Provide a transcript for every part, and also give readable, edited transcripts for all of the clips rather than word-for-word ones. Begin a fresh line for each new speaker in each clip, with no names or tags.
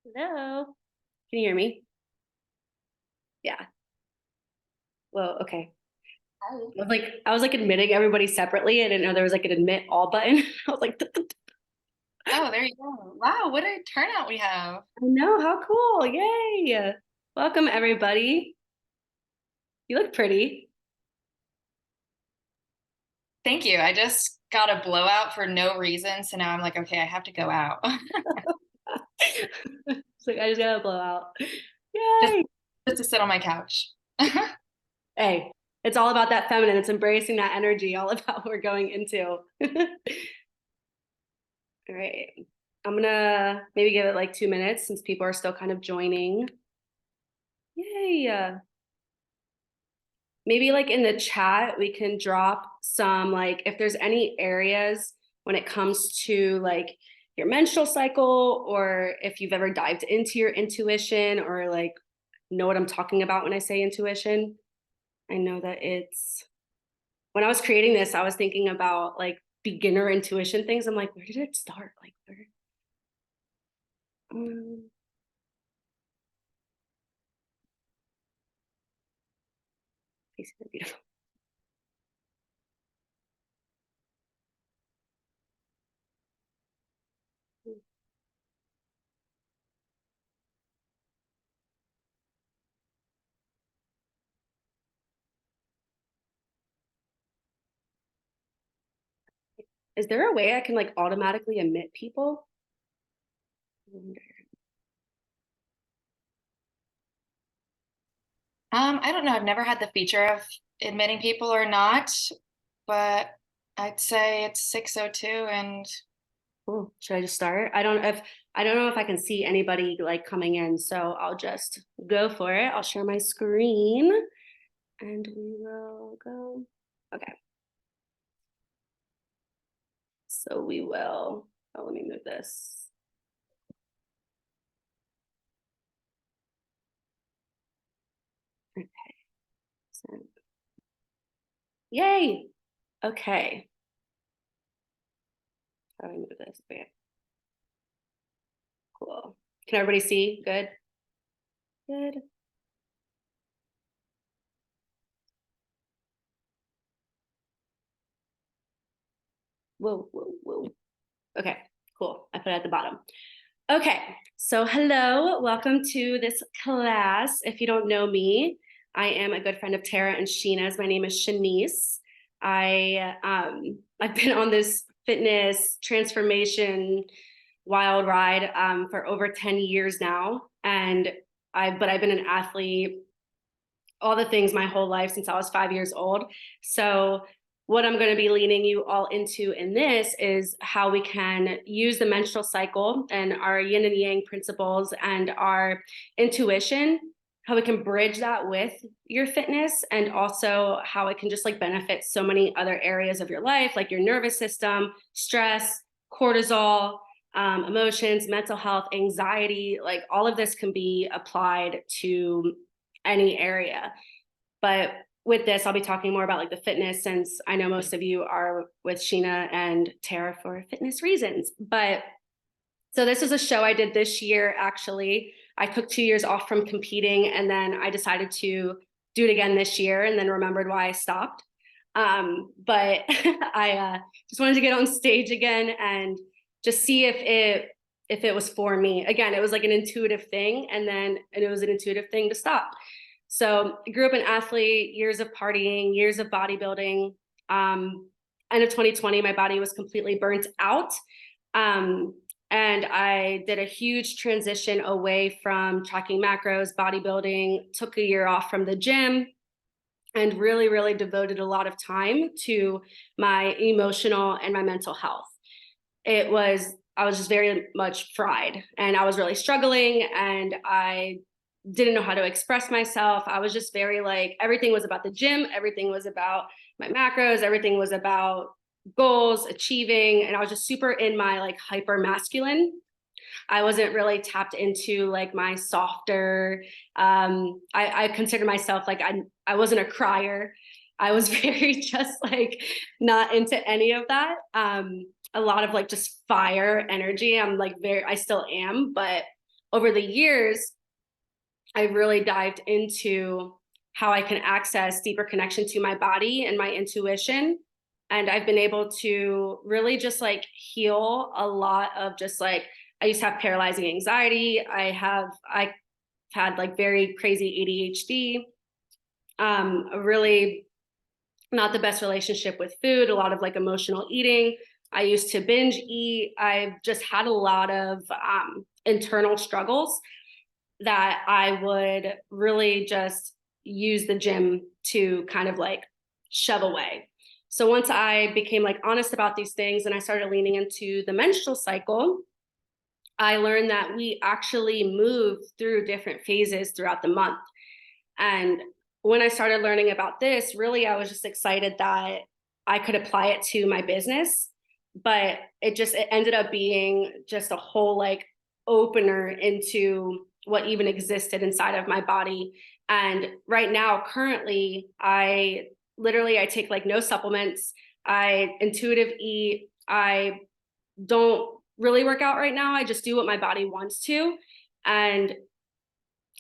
Hello. Can you hear me? Yeah. Well, okay.
Hi.
I was like admitting everybody separately. I didn't know there was like an admit all button. I was like,
Oh, there you go. Wow, what a turnout we have.
I know, how cool. Yay. Welcome everybody. You look pretty.
Thank you. I just got a blowout for no reason, so now I'm like, okay, I have to go out.
It's like I just got a blowout.
just
Yay.
just to sit on my couch.
Hey, it's all about that feminine. It's embracing that energy, all about what we're going into. All right. I'm gonna maybe give it like 2 minutes since people are still kind of joining. Yay. Maybe like in the chat we can drop some, like, if there's any areas when it comes to like your menstrual cycle, or if you've ever dived into your intuition, or like know what I'm talking about when I say intuition. I know that it's, when I was creating this I was thinking about like beginner intuition things. I'm like, where did it start? Like where, um, faces are beautiful. Is there a way I can like automatically emit people?
I don't know. I've never had the feature of admitting people or not, but I'd say it's 6:02 and
Cool. Should I just start? I don't know if I can see anybody like coming in, so I'll just go for it. I'll share my screen and we will go. Okay. So we will, oh, let me move this. Okay. So, yay. Okay. How do I move this? Okay. Cool. Can everybody see? Good. Good. Whoa, whoa, whoa. Okay, cool. I put it at the bottom. Okay, so hello, welcome to this class. If you don't know me, I am a good friend of Tara and Sheena's. My name is Shanice. I've been on this fitness transformation wild ride for over 10 years now, and I've been an athlete, all the things my whole life since I was 5 years old. So what I'm going to be leaning you all into in this is how we can use the menstrual cycle and our yin and yang principles and our intuition, how we can bridge that with your fitness, and also how it can just like benefit so many other areas of your life, like your nervous system, stress, cortisol, emotions, mental health, anxiety. Like all of this can be applied to any area. But with this, I'll be talking more about like the fitness, since I know most of you are with Sheena and Tara for fitness reasons. But so this is a show I did this year, actually. I took 2 years off from competing, and then I decided to do it again this year, and then remembered why I stopped. But I just wanted to get on stage again and just see if it was for me. Again, it was like an intuitive thing, and it was an intuitive thing to stop. So I grew up an athlete, years of partying, years of bodybuilding. End of 2020, my body was completely burnt out. Um, and I did a huge transition away from tracking macros, bodybuilding, took a year off from the gym, and really, really devoted a lot of time to my emotional and my mental health. I was just very much fried, and I was really struggling, and I didn't know how to express myself. I was just very like, everything was about the gym, everything was about my macros, everything was about goals, achieving, and I was just super in my like hyper masculine. I wasn't really tapped into like my softer. I consider myself like I wasn't a crier. I was very just like not into any of that. A lot of like just fire energy. I'm like very, I still am, but over the years, I really dived into how I can access deeper connection to my body and my intuition. And I've been able to really just like heal a lot of just like, I used to have paralyzing anxiety. I had like very crazy ADHD, a really not the best relationship with food, a lot of like emotional eating. I used to binge eat. I've just had a lot of internal struggles that I would really just use the gym to kind of like shove away. So once I became like honest about these things and I started leaning into the menstrual cycle, I learned that we actually move through different phases throughout the month. And when I started learning about this, really, I was just excited that I could apply it to my business. But it ended up being just a whole like opener into what even existed inside of my body. And right now, currently, I take like no supplements. I intuitive eat. I don't really work out right now. I just do what my body wants to. And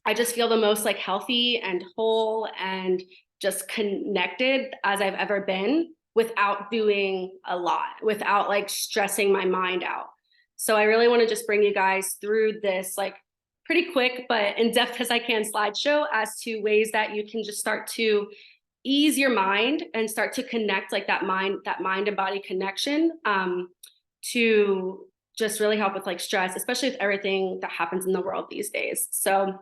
I just feel the most like healthy and whole and just connected as I've ever been without doing a lot, without like stressing my mind out. So I really want to just bring you guys through this like pretty quick but in depth as I can slideshow as to ways that you can just start to ease your mind and start to connect like that mind and body connection, to just really help with like stress, especially with everything that happens in the world these days. So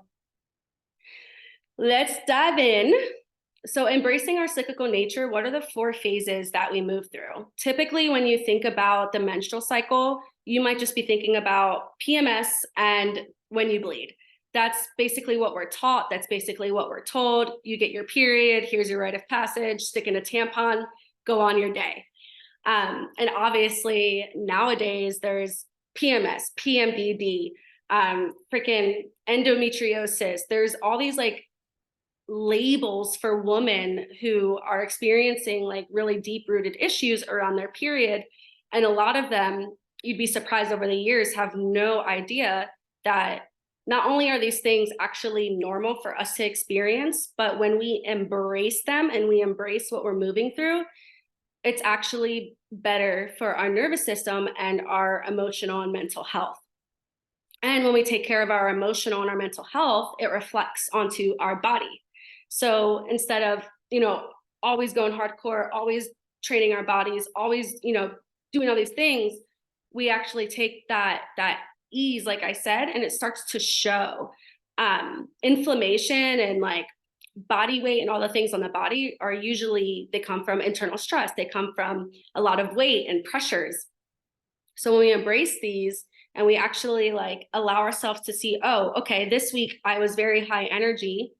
let's dive in. So embracing our cyclical nature, what are the 4 phases that we move through? Typically, when you think about the menstrual cycle, you might just be thinking about PMS and when you bleed. That's basically what we're taught. That's basically what we're told. You get your period, here's your rite of passage, stick in a tampon, go on your day. And obviously nowadays there's PMS, PMDD, freaking endometriosis. There's all these like labels for women who are experiencing like really deep rooted issues around their period. And a lot of them, you'd be surprised over the years, have no idea that not only are these things actually normal for us to experience, but when we embrace them and we embrace what we're moving through, it's actually better for our nervous system and our emotional and mental health. And when we take care of our emotional and our mental health, it reflects onto our body. So instead of, always going hardcore, always training our bodies, always, doing all these things, we actually take that ease, like I said, and it starts to show. Inflammation and like body weight and all the things on the body are usually, they come from internal stress. They come from a lot of weight and pressures. So when we embrace these and we actually like allow ourselves to see, oh, okay, this week I was very high energy.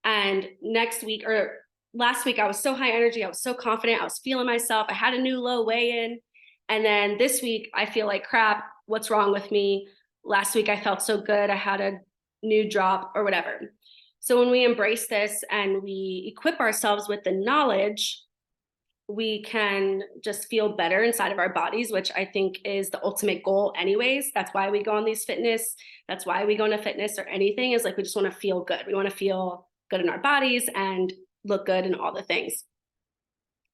And next week or last week, I was so high energy. I was so confident. I was feeling myself. I had a new low weigh-in. And then this week, I feel like crap. What's wrong with me? Last week, I felt so good. I had a new drop or whatever. So when we embrace this and we equip ourselves with the knowledge, we can just feel better inside of our bodies, which I think is the ultimate goal anyways. That's why we go on these fitness. That's why we go into fitness or anything, is like we just want to feel good. We want to feel good in our bodies and look good in all the things.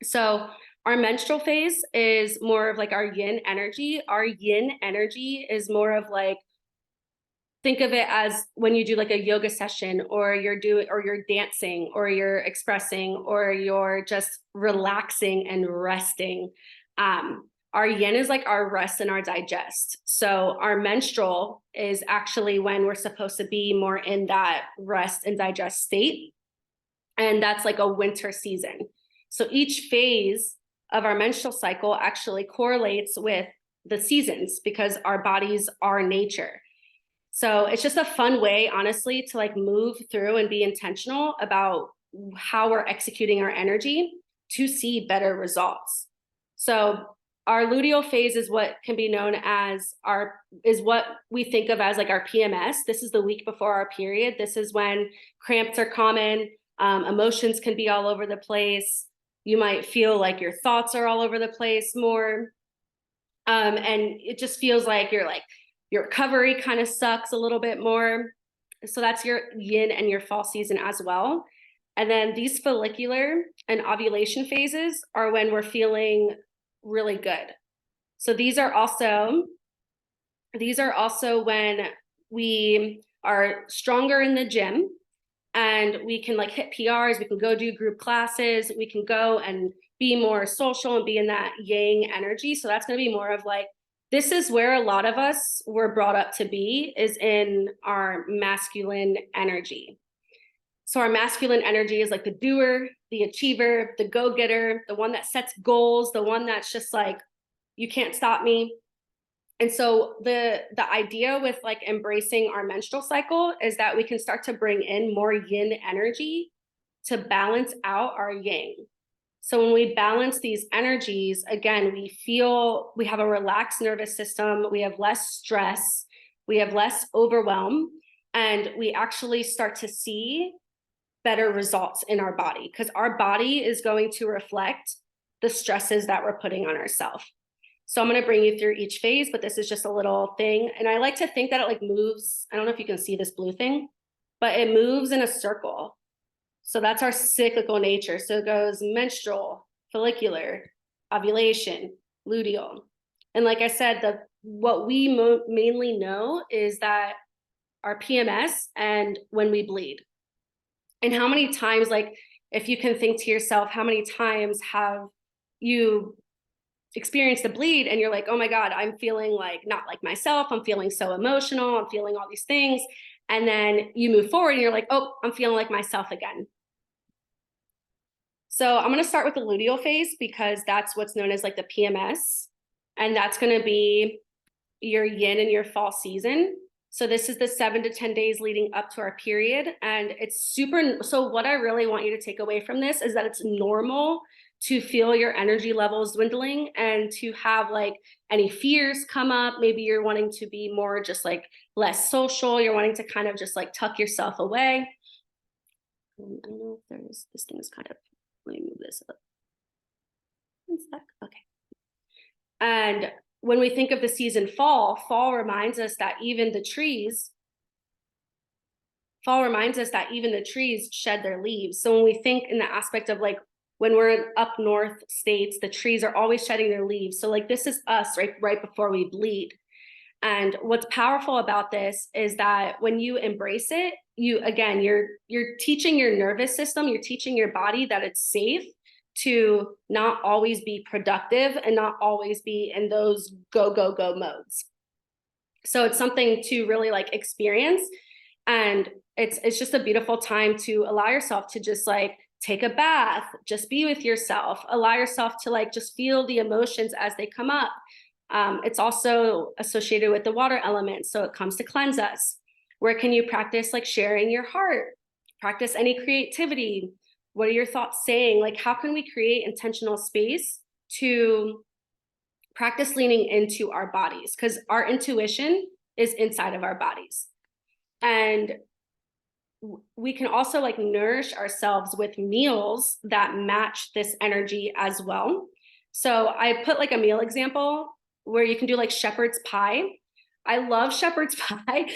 So our menstrual phase is more of like our yin energy. Our yin energy is more of like, think of it as when you do like a yoga session or you're dancing or you're expressing or you're just relaxing and resting. Our yin is like our rest and our digest. So our menstrual is actually when we're supposed to be more in that rest and digest state. And that's like a winter season. So each phase of our menstrual cycle actually correlates with the seasons because our bodies are nature. So it's just a fun way, honestly, to like move through and be intentional about how we're executing our energy to see better results. So our luteal phase is what can be known as what we think of as like our PMS. This is the week before our period. This is when cramps are common. Emotions can be all over the place. You might feel like your thoughts are all over the place more. And it just feels like you're like your recovery kind of sucks a little bit more. So that's your yin and your fall season as well. And then these follicular and ovulation phases are when we're feeling really good. So these are also when we are stronger in the gym and we can like hit PRs, we can go do group classes, we can go and be more social and be in that yang energy. So that's going to be more of like, this is where a lot of us were brought up to be, is in our masculine energy. So our masculine energy is like the doer, the achiever, the go-getter, the one that sets goals, the one that's just like, you can't stop me. And so the idea with like embracing our menstrual cycle is that we can start to bring in more yin energy to balance out our yang. So when we balance these energies, again, we have a relaxed nervous system, we have less stress, we have less overwhelm, and we actually start to see better results in our body, because our body is going to reflect the stresses that we're putting on ourselves. So I'm going to bring you through each phase, but this is just a little thing. And I like to think that it like moves. I don't know if you can see this blue thing, but it moves in a circle. So that's our cyclical nature. So it goes menstrual, follicular, ovulation, luteal. And like I said, what we mainly know is that our PMS and when we bleed. And how many times, like, if you can think to yourself, how many times have you experienced a bleed and you're like, oh my God, I'm feeling like not like myself. I'm feeling so emotional. I'm feeling all these things. And then you move forward and you're like, oh, I'm feeling like myself again. So I'm going to start with the luteal phase because that's what's known as like the PMS. And that's going to be your yin and your fall season. So this is the 7 to 10 days leading up to our period. And it's super. So what I really want you to take away from this is that it's normal to feel your energy levels dwindling and to have like any fears come up. Maybe you're wanting to be more just like less social. You're wanting to kind of just like tuck yourself away. I don't know if there's, this thing is kind of, let me move this up. Okay. And when we think of the season fall reminds us that even the trees shed their leaves. So when we think in the aspect of like, when we're in up north states, the trees are always shedding their leaves. So like this is us right before we bleed. And what's powerful about this is that when you embrace it, you're teaching your nervous system, you're teaching your body that it's safe to not always be productive and not always be in those go modes. So it's something to really like experience. And it's just a beautiful time to allow yourself to just like take a bath, just be with yourself, allow yourself to like just feel the emotions as they come up. It's also associated with the water element, so it comes to cleanse us. Where can you practice like sharing your heart? Practice any creativity. What are your thoughts saying? Like, how can we create intentional space to practice leaning into our bodies? Because our intuition is inside of our bodies. And we can also like nourish ourselves with meals that match this energy as well. So I put like a meal example where you can do like shepherd's pie. I love shepherd's pie,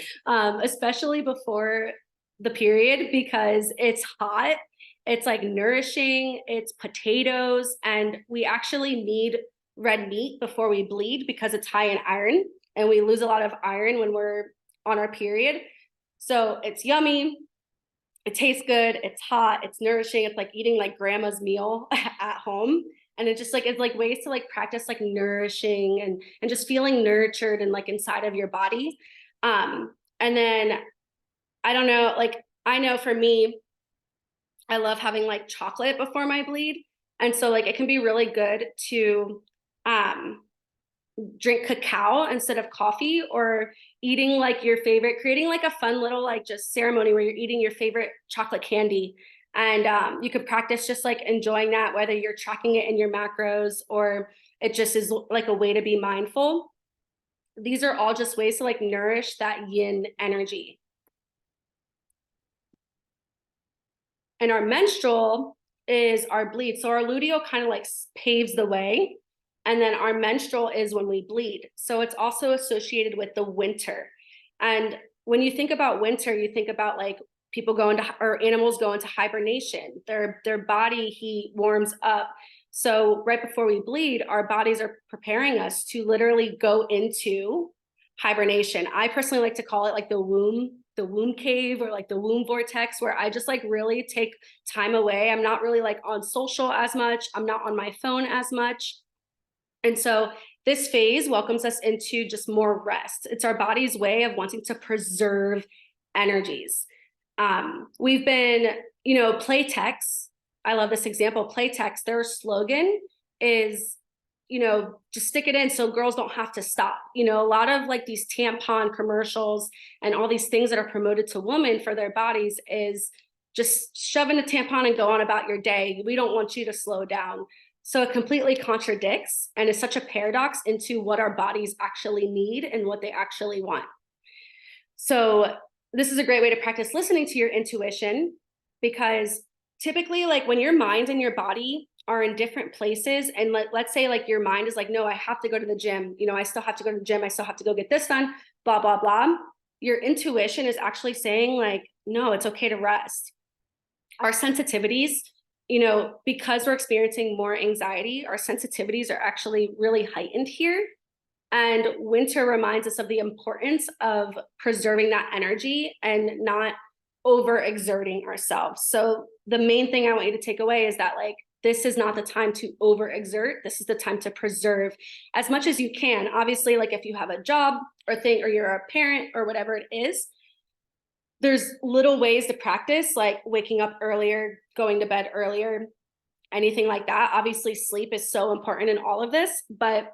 especially before the period, because it's hot, it's like nourishing, it's potatoes, and we actually need red meat before we bleed because it's high in iron, and we lose a lot of iron when we're on our period. So it's yummy, it tastes good, it's hot, it's nourishing, it's like eating like grandma's meal at home. And it just like, it's like ways to like practice like nourishing and just feeling nurtured and like inside of your body. And then I don't know, like I know for me, I love having like chocolate before my bleed. And so like it can be really good to drink cacao instead of coffee, or eating like your favorite, creating like a fun little like just ceremony where you're eating your favorite chocolate candy. And you could practice just like enjoying that, whether you're tracking it in your macros or it just is like a way to be mindful. These are all just ways to like nourish that yin energy. And our menstrual is our bleed. So our luteal kind of like paves the way. And then our menstrual is when we bleed. So it's also associated with the winter. And when you think about winter, you think about like people go into, or animals go into hibernation. Their body heat warms up. So right before we bleed, our bodies are preparing us to literally go into hibernation. I personally like to call it like the womb cave, or like the womb vortex, where I just like really take time away. I'm not really like on social as much. I'm not on my phone as much. And so this phase welcomes us into just more rest. It's our body's way of wanting to preserve energies. We've been, Playtex. I love this example. Playtex, their slogan is, just stick it in so girls don't have to stop. A lot of like these tampon commercials and all these things that are promoted to women for their bodies is just shove in a tampon and go on about your day. We don't want you to slow down. So it completely contradicts and is such a paradox into what our bodies actually need and what they actually want. So this is a great way to practice listening to your intuition, because typically like when your mind and your body are in different places, and let's say like your mind is like, no, I have to go to the gym. I still have to go to the gym. I still have to go get this done, blah, blah, blah. Your intuition is actually saying like, no, it's okay to rest. Our sensitivities, because we're experiencing more anxiety, our sensitivities are actually really heightened here. And winter reminds us of the importance of preserving that energy and not overexerting ourselves. So the main thing I want you to take away is that like, this is not the time to overexert. This is the time to preserve as much as you can. Obviously, like if you have a job or thing, or you're a parent or whatever it is, there's little ways to practice, like waking up earlier, going to bed earlier, anything like that. Obviously, sleep is so important in all of this, but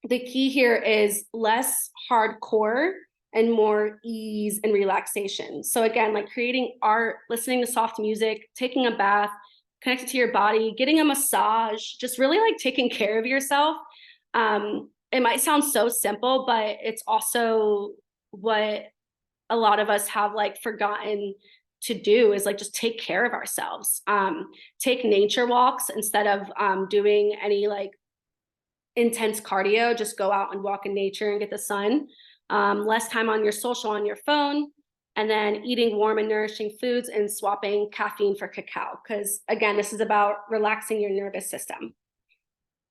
the key here is less hardcore and more ease and relaxation. So again, like creating art, listening to soft music, taking a bath, connected to your body, getting a massage, just really like taking care of yourself. It might sound so simple, but it's also what a lot of us have like forgotten to do, is like just take care of ourselves. Take nature walks instead of doing any like intense cardio. Just go out and walk in nature and get the sun. Less time on your social, on your phone, and then eating warm and nourishing foods and swapping caffeine for cacao. Because again, this is about relaxing your nervous system.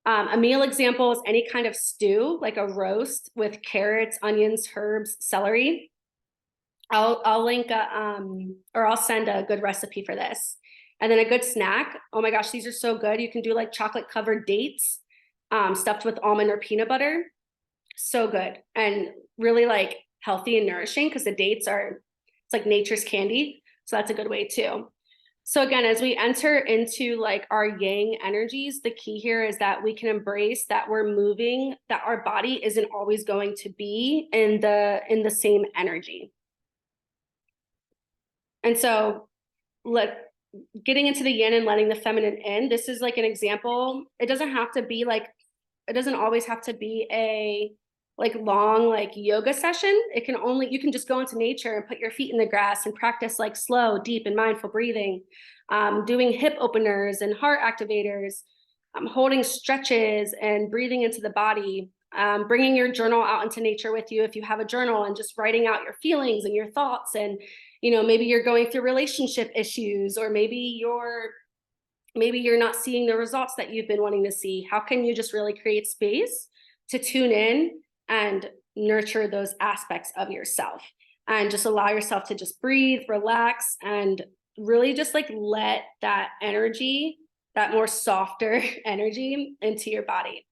A meal example is any kind of stew, like a roast with carrots, onions, herbs, celery. I'll link or I'll send a good recipe for this. And then a good snack. Oh my gosh, these are so good. You can do like chocolate covered dates, stuffed with almond or peanut butter. So good and really like healthy and nourishing, because the dates are, it's like nature's candy. So that's a good way too. So again, as we enter into like our yang energies, the key here is that we can embrace that we're moving, that our body isn't always going to be in the same energy. And so getting into the yin and letting the feminine in, this is like an example. It doesn't have to be like, it doesn't always have to be a like long like yoga session. You can just go into nature and put your feet in the grass and practice like slow, deep and mindful breathing, doing hip openers and heart activators, holding stretches and breathing into the body, bringing your journal out into nature with you if you have a journal, and just writing out your feelings and your thoughts. And maybe you're going through relationship issues, or maybe you're not seeing the results that you've been wanting to see. How can you just really create space to tune in and nurture those aspects of yourself, and just allow yourself to just breathe, relax, and really just like let that energy, that more softer energy, into your body.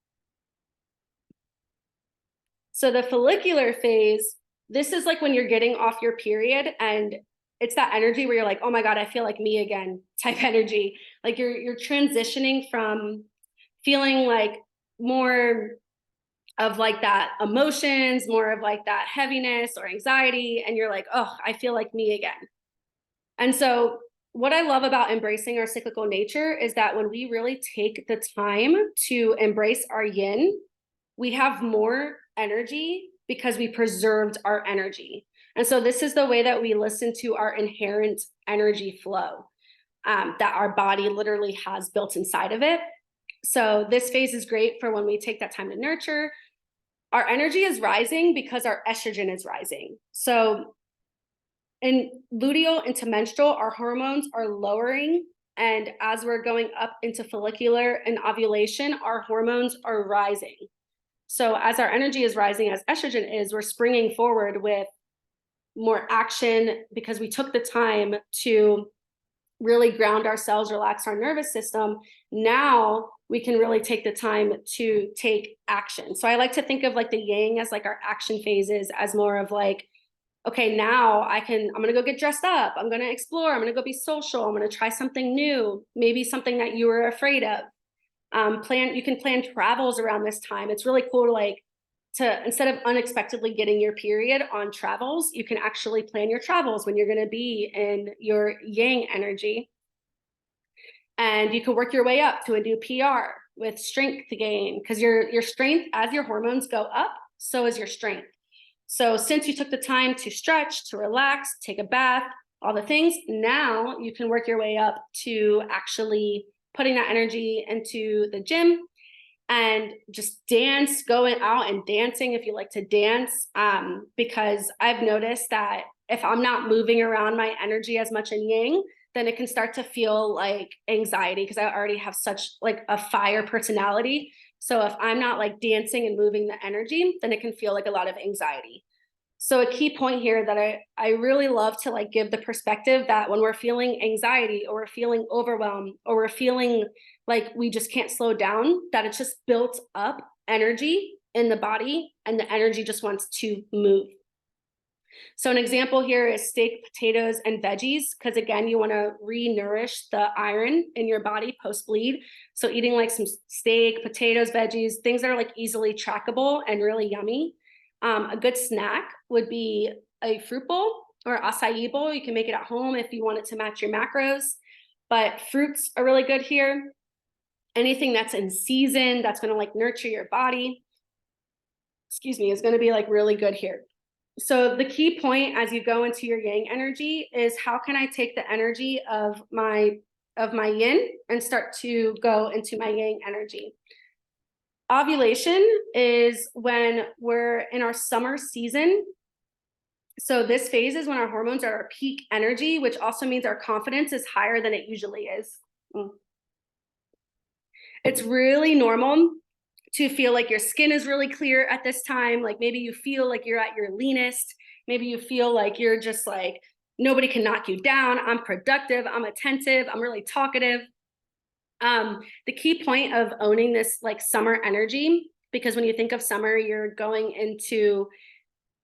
So the follicular phase, this is like when you're getting off your period, and it's that energy where you're like, oh my God, I feel like me again type energy. Like you're transitioning from feeling like more of like that emotions, more of like that heaviness or anxiety. And you're like, oh, I feel like me again. And so what I love about embracing our cyclical nature is that when we really take the time to embrace our yin, we have more energy because we preserved our energy. And so this is the way that we listen to our inherent energy flow, that our body literally has built inside of it. So this phase is great for when we take that time to nurture. Our energy is rising because our estrogen is rising. So in luteal into menstrual, our hormones are lowering. And as we're going up into follicular and ovulation, our hormones are rising. So as our energy is rising, as estrogen is, we're springing forward with more action because we took the time to really ground ourselves, relax our nervous system. Now we can really take the time to take action. So I like to think of like the yang as like our action phases, as more of like, okay, now I'm going to go get dressed up. I'm going to explore. I'm going to go be social. I'm going to try something new, maybe something that you were afraid of. You can plan travels around this time. It's really cool to instead of unexpectedly getting your period on travels, you can actually plan your travels when you're going to be in your yang energy. And you can work your way up to a new PR with strength gain, because your strength, as your hormones go up, so is your strength. So since you took the time to stretch, to relax, take a bath, all the things, now you can work your way up to actually putting that energy into the gym and just dance, going out and dancing if you like to dance. Because I've noticed that if I'm not moving around my energy as much in yang, then it can start to feel like anxiety, because I already have such like a fire personality. So if I'm not like dancing and moving the energy, then it can feel like a lot of anxiety. So a key point here that I really love to like give the perspective that when we're feeling anxiety, or we're feeling overwhelmed, or we're feeling like we just can't slow down, that it's just built up energy in the body and the energy just wants to move. So an example here is steak, potatoes, and veggies, because again, you want to re-nourish the iron in your body post-bleed. So eating like some steak, potatoes, veggies, things that are like easily trackable and really yummy. A good snack would be a fruit bowl or acai bowl. You can make it at home if you want it to match your macros, but fruits are really good here. Anything that's in season, that's going to like nurture your body, is going to be like really good here. So the key point as you go into your yang energy is, how can I take the energy of my yin and start to go into my yang energy? Ovulation is when we're in our summer season. So this phase is when our hormones are at peak energy, which also means our confidence is higher than it usually is. It's really normal to feel like your skin is really clear at this time. Like maybe you feel like you're at your leanest. Maybe you feel like you're just like, nobody can knock you down. I'm productive. I'm attentive. I'm really talkative. The key point of owning this like summer energy, because when you think of summer, you're going into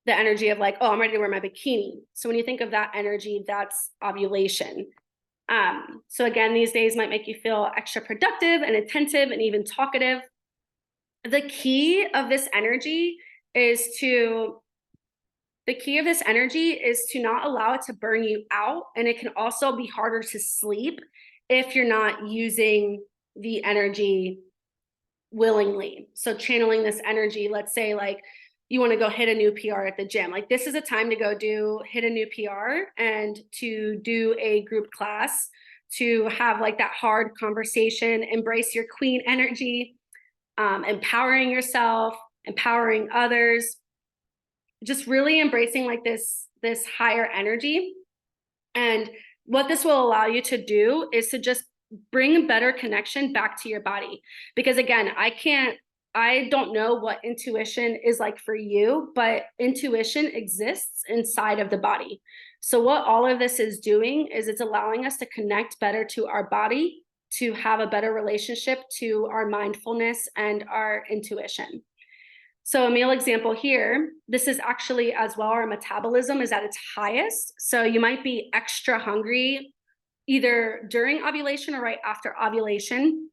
the energy of like, oh, I'm ready to wear my bikini. So when you think of that energy, that's ovulation. So again, these days might make you feel extra productive and attentive and even talkative. The key of this energy is to not allow it to burn you out. And it can also be harder to sleep if you're not using the energy willingly. So channeling this energy, let's say like you want to go hit a new PR at the gym. Like this is a time to go hit a new PR and to do a group class, to have like that hard conversation, embrace your queen energy, empowering yourself, empowering others, just really embracing like this higher energy. And what this will allow you to do is to just bring better connection back to your body. Because again, I don't know what intuition is like for you, but intuition exists inside of the body. So what all of this is doing is it's allowing us to connect better to our body, to have a better relationship to our mindfulness and our intuition. So a meal example here, this is actually as well, our metabolism is at its highest. So you might be extra hungry either during ovulation or right after ovulation.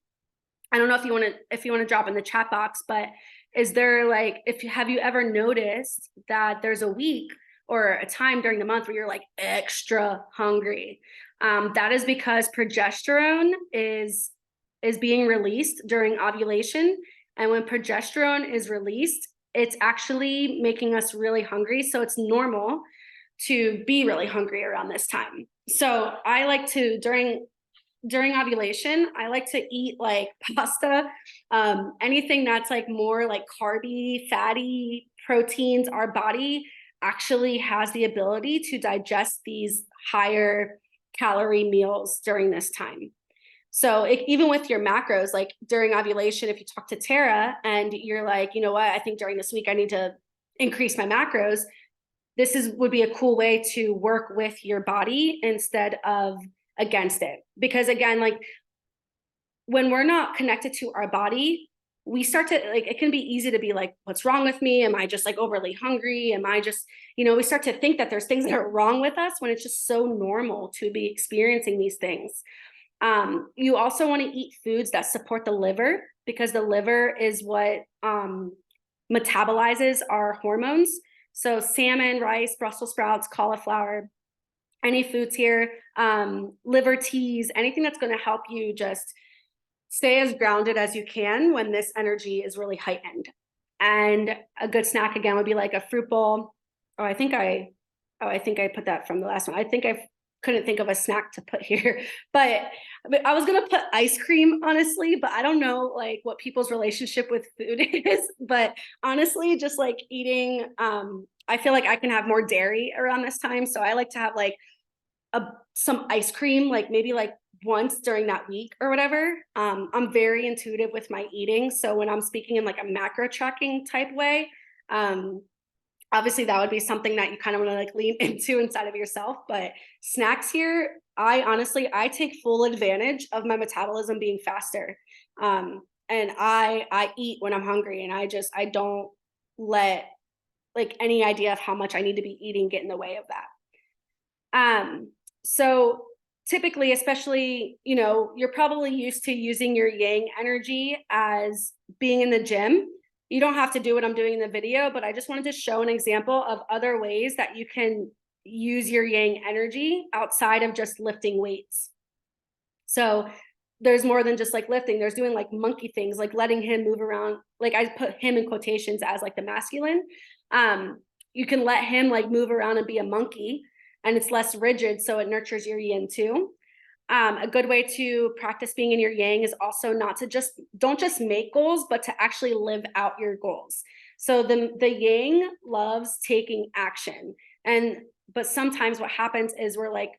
I don't know if you want to drop in the chat box, but is there like, have you ever noticed that there's a week or a time during the month where you're like extra hungry? That is because progesterone is being released during ovulation. And when progesterone is released, it's actually making us really hungry. So it's normal to be really hungry around this time. So I like to, during during ovulation, I like to eat like pasta, anything that's like more like carby, fatty proteins. Our body actually has the ability to digest these higher calorie meals during this time. So even with your macros, like during ovulation, if you talk to Tara and you're like, you know what, I think during this week I need to increase my macros, this would be a cool way to work with your body instead of against it. Because again, like when we're not connected to our body, we start to like, it can be easy to be like, what's wrong with me? Am I just like overly hungry? Am I just, we start to think that there's things that are wrong with us when it's just so normal to be experiencing these things. You also want to eat foods that support the liver, because the liver is what metabolizes our hormones. So salmon, rice, Brussels sprouts, cauliflower, any foods here, liver teas, anything that's going to help you just stay as grounded as you can when this energy is really heightened. And a good snack again would be like a fruit bowl. I think I put that from the last one. I think I couldn't think of a snack to put here, but I was gonna put ice cream, honestly, but I don't know like what people's relationship with food is. But honestly, just like eating, I feel like I can have more dairy around this time, so I like to have like some ice cream, like maybe like once during that week or whatever. I'm very intuitive with my eating, so when I'm speaking in like a macro tracking type way, obviously that would be something that you kind of want to like lean into inside of yourself. But snacks here, I take full advantage of my metabolism being faster. And I eat when I'm hungry, and I don't let like any idea of how much I need to be eating get in the way of that. So typically, especially, you're probably used to using your yang energy as being in the gym. You don't have to do what I'm doing in the video, but I just wanted to show an example of other ways that you can use your yang energy outside of just lifting weights. So there's more than just like lifting. There's doing like monkey things, like letting him move around. Like I put him in quotations as like the masculine. You can let him like move around and be a monkey, and it's less rigid, so it nurtures your yin too. A good way to practice being in your yang is also not to don't just make goals, but to actually live out your goals. So the yang loves taking action. But sometimes what happens is we're like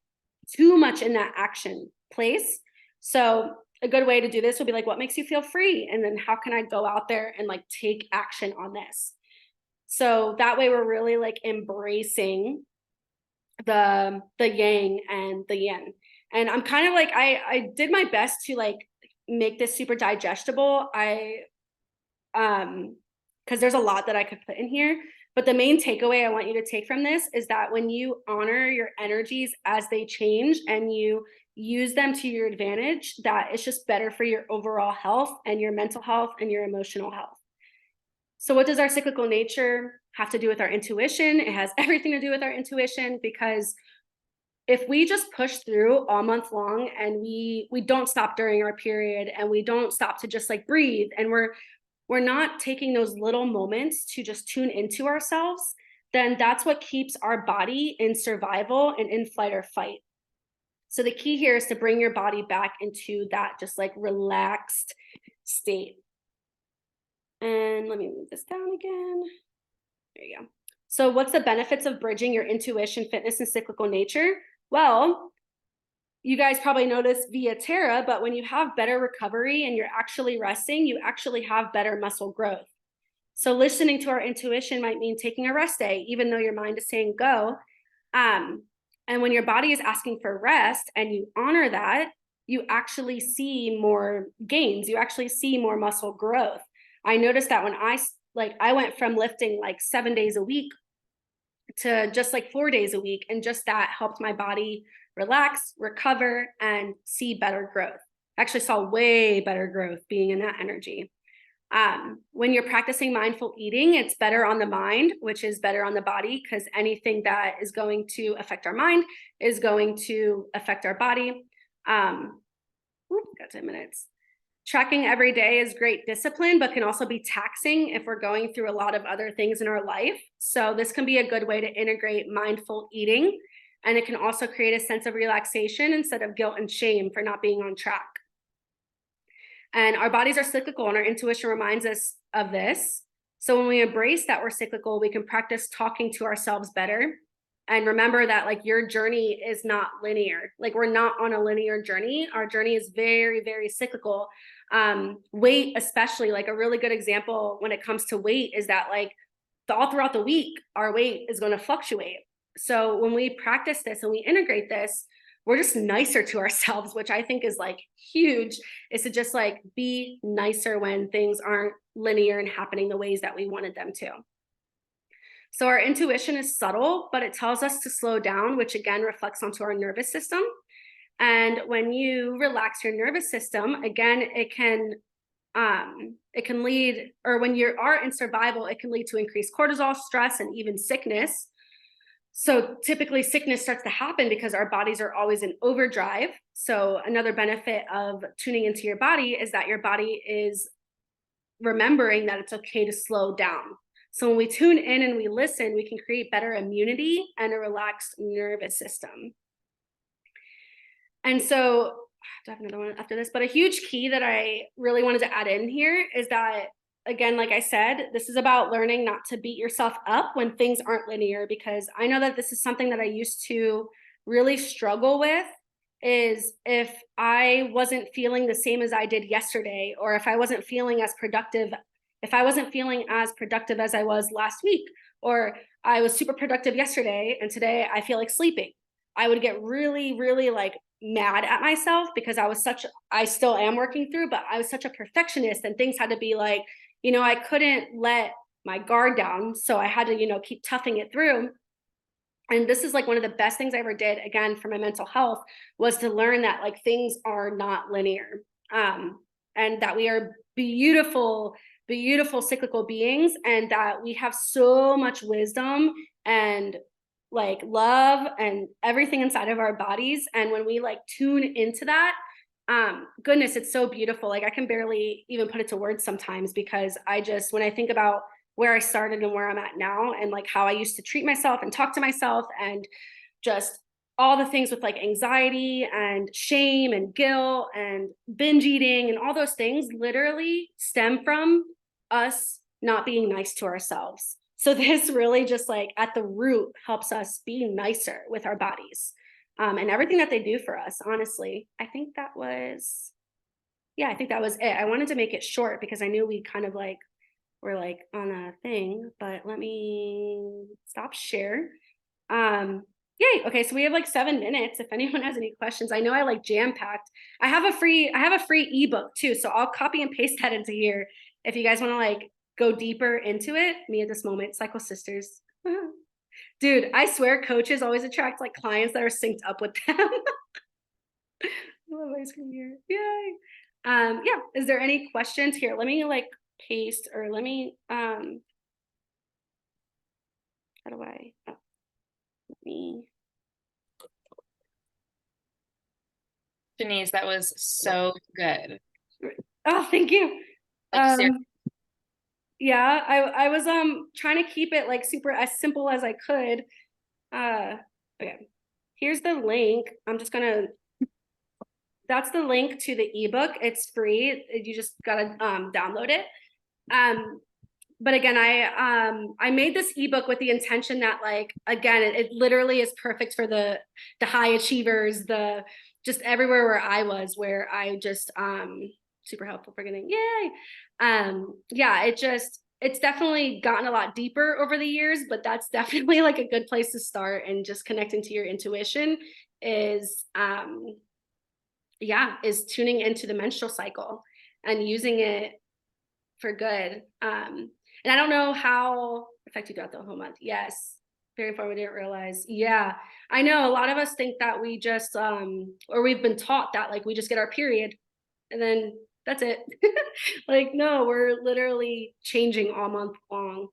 too much in that action place. So a good way to do this would be like, what makes you feel free? And then how can I go out there and like take action on this? So that way we're really like embracing the yang and the yin. And I'm kind of like, I did my best to like make this super digestible. Because there's a lot that I could put in here. But the main takeaway I want you to take from this is that when you honor your energies as they change and you use them to your advantage, that it's just better for your overall health and your mental health and your emotional health. So what does our cyclical nature have to do with our intuition? It has everything to do with our intuition, because if we just push through all month long and we don't stop during our period, and we don't stop to just like breathe, and we're not taking those little moments to just tune into ourselves, then that's what keeps our body in survival and in flight or fight. So the key here is to bring your body back into that just like relaxed state. And let me move this down again. There you go. So what's the benefits of bridging your intuition, fitness, and cyclical nature? Well, you guys probably know this via Tara, but when you have better recovery and you're actually resting, you actually have better muscle growth. So listening to our intuition might mean taking a rest day, even though your mind is saying go. And when your body is asking for rest and you honor that, you actually see more gains. You actually see more muscle growth. I noticed that when I went from lifting like 7 days a week to just like 4 days a week, and just that helped my body relax, recover, and see better growth. Actually saw way better growth being in that energy. When you're practicing mindful eating, it's better on the mind, which is better on the body, because anything that is going to affect our mind is going to affect our body. Got 10 minutes. Tracking every day is great discipline, but can also be taxing if we're going through a lot of other things in our life. So this can be a good way to integrate mindful eating. And it can also create a sense of relaxation instead of guilt and shame for not being on track. And our bodies are cyclical, and our intuition reminds us of this. So when we embrace that we're cyclical, we can practice talking to ourselves better. And remember that like your journey is not linear. Like we're not on a linear journey. Our journey is very, very cyclical. Weight, especially, like a really good example when it comes to weight is that like all throughout the week, our weight is going to fluctuate. So when we practice this and we integrate this, we're just nicer to ourselves, which I think is like huge, is to just like be nicer when things aren't linear and happening the ways that we wanted them to. So our intuition is subtle, but it tells us to slow down, which again reflects onto our nervous system. And when you relax your nervous system, again, it can lead, or when you are in survival, it can lead to increased cortisol, stress, and even sickness. So typically sickness starts to happen because our bodies are always in overdrive. So another benefit of tuning into your body is that your body is remembering that it's okay to slow down. So when we tune in and we listen, we can create better immunity and a relaxed nervous system. And so, do I have another one after this? But a huge key that I really wanted to add in here is that, again, like I said, this is about learning not to beat yourself up when things aren't linear, because I know that this is something that I used to really struggle with, is if I wasn't feeling the same as I did yesterday, or if I wasn't feeling as productive, if I wasn't feeling as productive as I was last week, or I was super productive yesterday and today I feel like sleeping, I would get really, really like mad at myself because I still am working through, but I was such a perfectionist and things had to be like, I couldn't let my guard down. So I had to, keep toughing it through. And this is like one of the best things I ever did, again, for my mental health, was to learn that like things are not linear. And that we are beautiful, beautiful cyclical beings, and that we have so much wisdom and like love and everything inside of our bodies. And when we like tune into that, goodness, it's so beautiful. Like I can barely even put it to words sometimes, because when I think about where I started and where I'm at now, and like how I used to treat myself and talk to myself, and just all the things with like anxiety and shame and guilt and binge eating and all those things literally stem from us not being nice to ourselves. So this really just like at the root helps us be nicer with our bodies, and everything that they do for us. Honestly, I think that was it. I wanted to make it short because I knew we kind of like were like on a thing, but let me stop share. Yay. Okay, so we have like 7 minutes. If anyone has any questions, I know I like jam packed. I have a free ebook too, so I'll copy and paste that into here if you guys want to like go deeper into it. Me at this moment, Cycle Sisters. Dude, I swear coaches always attract like clients that are synced up with them. I love ice cream here. Yay. Yeah. Is there any questions here? Let me like paste, or let me how do I let me
Denise, that was so good.
oh, thank you.
Like,
Yeah, I was trying to keep it like super as simple as I could. Okay, here's the link. That's the link to the ebook. It's free. You just gotta download it. But again, I made this ebook with the intention that like, again, it literally is perfect for the high achievers, the just everywhere where I was, where I just super helpful for getting yay. Yeah, it's definitely gotten a lot deeper over the years, but that's definitely like a good place to start. And just connecting to your intuition is is tuning into the menstrual cycle and using it for good. And I don't know how effective throughout the whole month. Yes, very informative. Didn't realize. Yeah, I know a lot of us think that we just or we've been taught that like we just get our period and then that's it. Like no, we're literally changing all month long.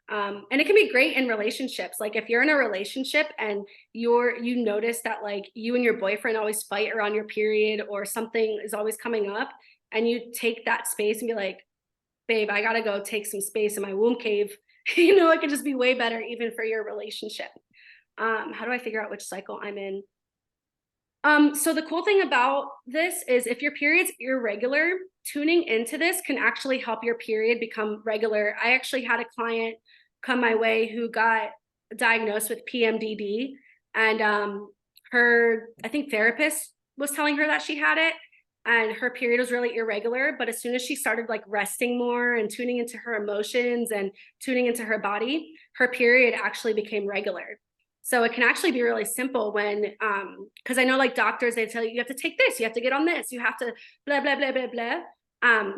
And it can be great in relationships. Like if you're in a relationship and you notice that like you and your boyfriend always fight around your period, or something is always coming up, and you take that space and be like, babe, I gotta go take some space in my womb cave. It could just be way better even for your relationship. How do I figure out which cycle I'm in? So the cool thing about this is if your period's irregular, tuning into this can actually help your period become regular. I actually had a client come my way who got diagnosed with PMDD, and her, I think, therapist was telling her that she had it, and her period was really irregular. But as soon as she started like resting more and tuning into her emotions and tuning into her body, her period actually became regular. So it can actually be really simple when, because I know like doctors, they tell you, you have to take this, you have to get on this, you have to blah, blah, blah, blah, blah.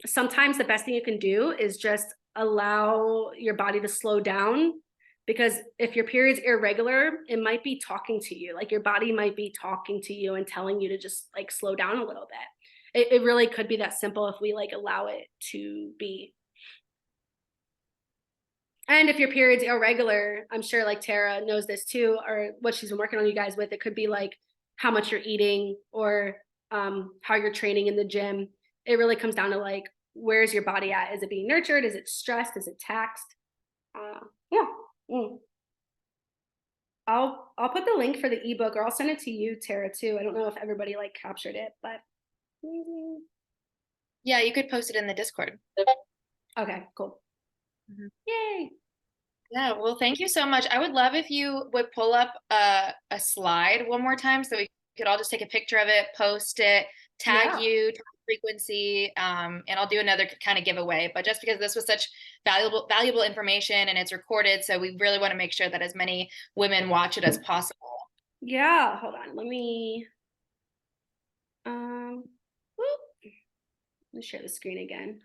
Sometimes the best thing you can do is just allow your body to slow down, because if your period's irregular, it might be talking to you. Like your body might be talking to you and telling you to just like slow down a little bit. It really could be that simple if we like allow it to be. And if your period's irregular, I'm sure like Tara knows this too, or what she's been working on you guys with, it could be like how much you're eating or how you're training in the gym. It really comes down to like, where's your body at? Is it being nurtured? Is it stressed? Is it taxed? Yeah. Mm. I'll put the link for the ebook, or I'll send it to you, Tara, too. I don't know if everybody like captured it, but
Yeah, you could post it in the Discord.
okay, cool.
Mhm.
Yay.
Yeah, well, thank you so much. I would love if you would pull up a slide one more time so we could all just take a picture of it, post it, tag
Yeah.
you, tag frequency, and I'll do another kind of giveaway. But just because this was such valuable information and it's recorded, so we really want to make sure that as many women watch it as possible.
Yeah, hold on. Let me whoop. Let me share the screen again.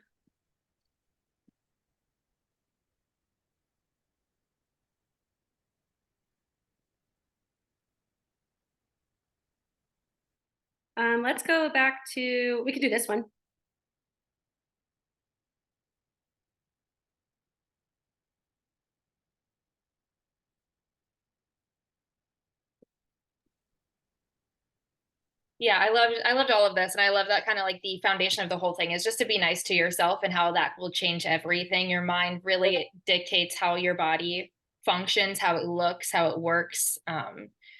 Let's go back to, we could do this one.
Yeah, I loved all of this, and I love that kind of like the foundation of the whole thing is just to be nice to yourself and how that will change everything. Your mind really dictates how your body functions, how it looks, how it works.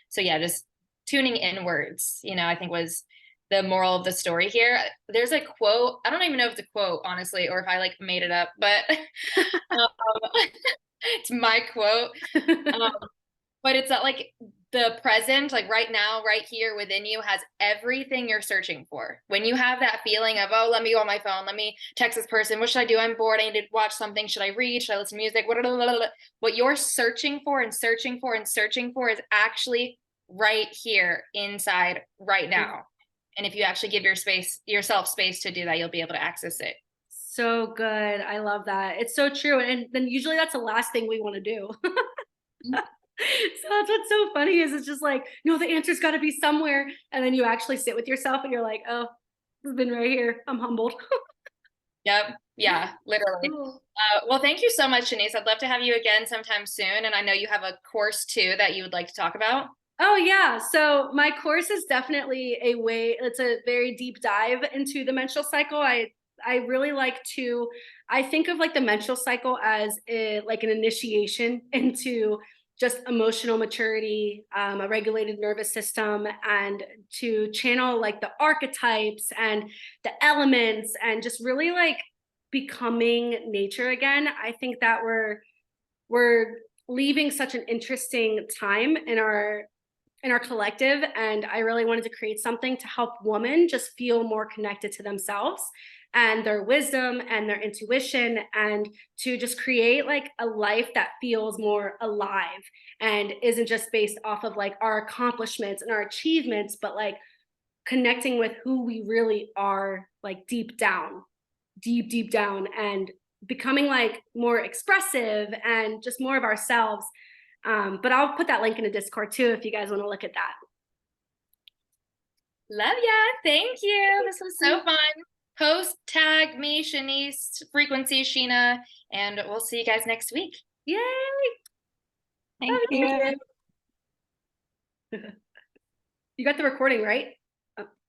So yeah, just tuning inwards, I think was the moral of the story here. There's a quote, I don't even know if it's a quote, honestly, or if I like made it up, but um, it's my quote. Um, but it's not like the present, like right now, right here within you has everything you're searching for. When you have that feeling of, oh, let me go on my phone, let me text this person, what should I do? I'm bored, I need to watch something. Should I read? Should I listen to music? What you're searching for and searching for and searching for is actually right here inside right now. And if you actually give yourself space to do that, you'll be able to access it.
So good. I love that. It's so true. And then usually that's the last thing we want to do. So that's what's so funny is it's just like, no, the answer's got to be somewhere. And then you actually sit with yourself and you're like, oh, it's been right here. I'm humbled.
Yep. Yeah, literally. Well, thank you so much, Shanice. I'd love to have you again sometime soon. And I know you have a course too that you would like to talk about.
Oh yeah. So my course is definitely a way, it's a very deep dive into the menstrual cycle. I really like to, I think of like the menstrual cycle as like an initiation into just emotional maturity, a regulated nervous system, and to channel like the archetypes and the elements and just really like becoming nature again. I think that we're leaving such an interesting time in our collective, and I really wanted to create something to help women just feel more connected to themselves and their wisdom and their intuition, and to just create like a life that feels more alive and isn't just based off of like our accomplishments and our achievements, but like connecting with who we really are, like deep down, deep down, and becoming like more expressive and just more of ourselves. But I'll put that link in the Discord too if you guys want to look at that.
Love ya. Thank you. This was so fun. Post, tag me, Shanice, Frequency, Sheena, and we'll see you guys next week.
Yay!
Thank you.
You got the recording, right?